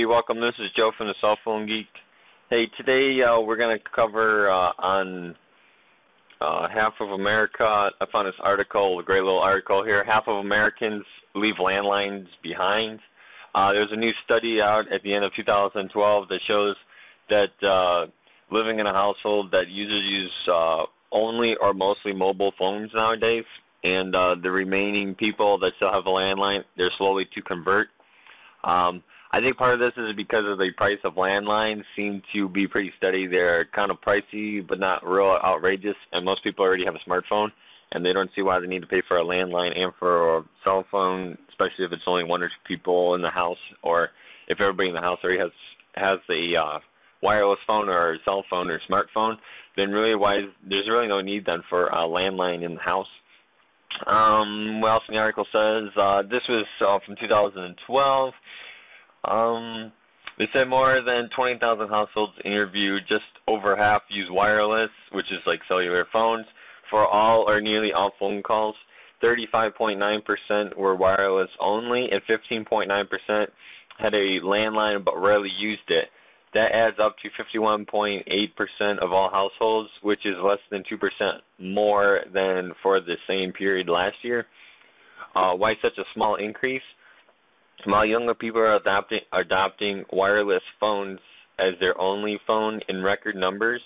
welcome. This is Joe from the Cell Phone Geek. Hey, today we're going to cover on half of America. I found this article, a great little article here. Half of Americans leave landlines behind. There's a new study out at the end of 2012 that shows that living in a household that users use only or mostly mobile phones nowadays, and the remaining people that still have a landline, they're slowly to convert. I think part of this is because of the price of landlines seem to be pretty steady. They're kind of pricey, but not real outrageous, and most people already have a smartphone, and they don't see why they need to pay for a landline and for a cell phone, especially if it's only one or two people in the house, or if everybody in the house already has a wireless phone or a cell phone or smartphone, then there's really no need then for a landline in the house. What else in the article says? This was from 2012. They said more than 20,000 households interviewed, just over half use wireless, which is like cellular phones, for all or nearly all phone calls. 35.9% were wireless only, and 15.9% had a landline but rarely used it. That adds up to 51.8% of all households, which is less than 2% more than for the same period last year. Why such a small increase? While younger people are adopting wireless phones as their only phone in record numbers,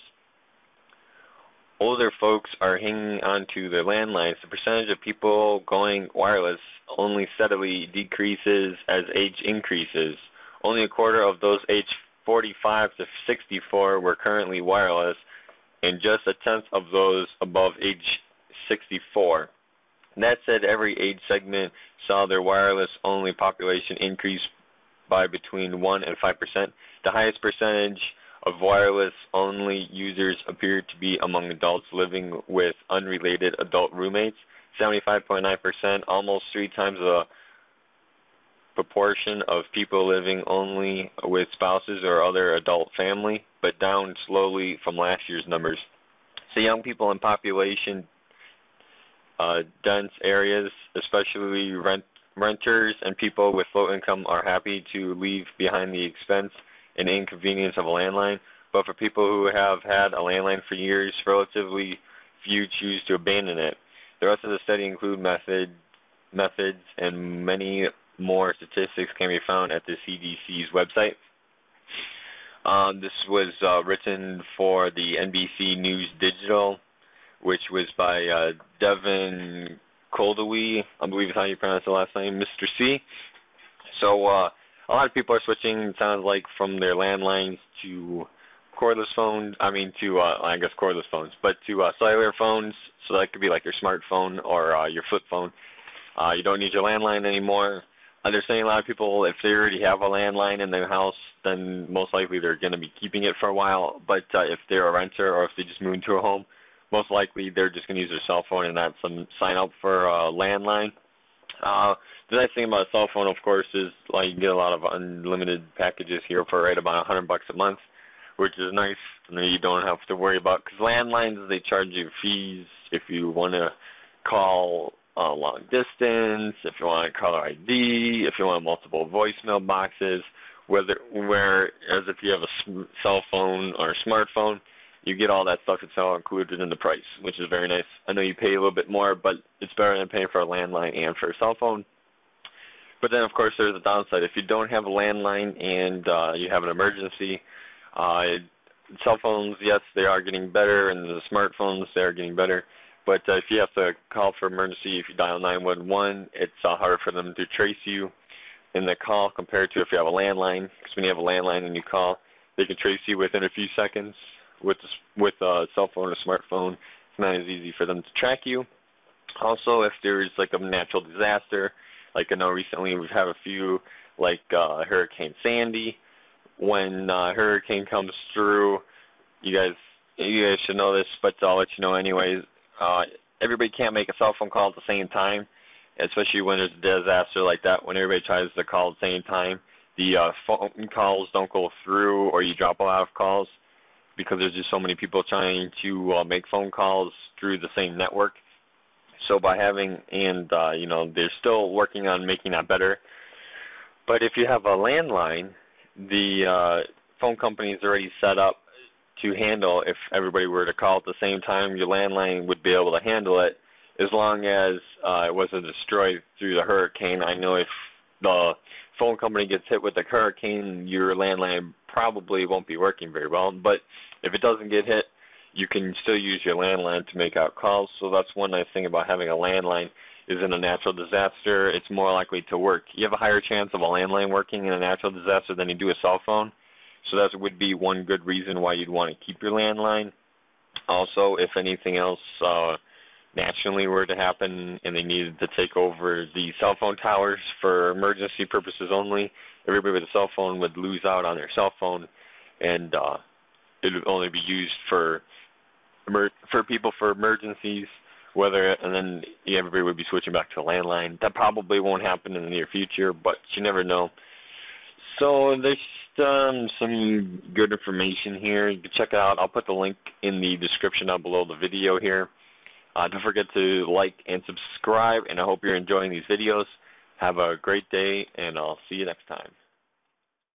older folks are hanging on to their landlines. The percentage of people going wireless only steadily decreases as age increases. Only a quarter of those aged 45 to 64 were currently wireless, and just a tenth of those above age 64. That said, every age segment saw their wireless-only population increase by between 1 and 5%. The highest percentage of wireless-only users appeared to be among adults living with unrelated adult roommates, 75.9%, almost 3 times the proportion of people living only with spouses or other adult family, but down slowly from last year's numbers. So young people in population dense areas, especially renters and people with low income, are happy to leave behind the expense and inconvenience of a landline. But for people who have had a landline for years, relatively few choose to abandon it. The rest of the study include methods, and many more statistics can be found at the CDC's website. This was written for the NBC News Digital, which was by Devin Koldewey, I believe is how you pronounce the last name, Mr. C. So a lot of people are switching, it sounds like, from their landlines to cordless phones, I guess cordless phones, but to cellular phones. So that could be like your smartphone or your flip phone. You don't need your landline anymore. They're saying a lot of people, if they already have a landline in their house, then most likely they're going to be keeping it for a while. But if they're a renter or if they just move into a home, most likely they're just going to use their cell phone and not sign up for a landline. The nice thing about a cell phone, of course, is you can get a lot of unlimited packages here for right about $100 a month, which is nice. And then you don't have to worry about, because landlines, they charge you fees if you want to call long distance, if you want caller ID, if you want multiple voicemail boxes, whereas if you have a cell phone or a smartphone, you get all that stuff. It's all included in the price, which is very nice. I know you pay a little bit more, but it's better than paying for a landline and for a cell phone. But then, of course, there's a downside. If you don't have a landline and you have an emergency, cell phones, yes, they are getting better, and the smartphones, they are getting better. But if you have to call for emergency, if you dial 911, it's harder for them to trace you in the call compared to if you have a landline. Because when you have a landline and you call, they can trace you within a few seconds. With a cell phone or smartphone, it's not as easy for them to track you. Also, if there's like a natural disaster, like I know recently we've had a few, like Hurricane Sandy. When a hurricane comes through, you guys should know this, but I'll let you know anyways. Everybody can't make a cell phone call at the same time, especially when there's a disaster like that. When everybody tries to call at the same time, the phone calls don't go through, or you drop a lot of calls, because there's just so many people trying to make phone calls through the same network. So by having, they're still working on making that better. But if you have a landline, the phone company is already set up to handle if everybody were to call at the same time. Your landline would be able to handle it as long as it wasn't destroyed through the hurricane. I know if the phone company gets hit with a hurricane, your landline probably won't be working very well. But if it doesn't get hit, you can still use your landline to make out calls. So that's one nice thing about having a landline. Is in a natural disaster, it's more likely to work. You have a higher chance of a landline working in a natural disaster than you do a cell phone. So that would be one good reason why you'd want to keep your landline. Also, if anything else nationally were to happen and they needed to take over the cell phone towers for emergency purposes only, everybody with a cell phone would lose out on their cell phone, and it would only be used for people for emergencies. And then everybody would be switching back to a landline. That probably won't happen in the near future, but you never know. So there's some good information here. You can check it out. I'll put the link in the description down below the video here. Don't forget to like and subscribe, and I hope you're enjoying these videos. Have a great day, and I'll see you next time.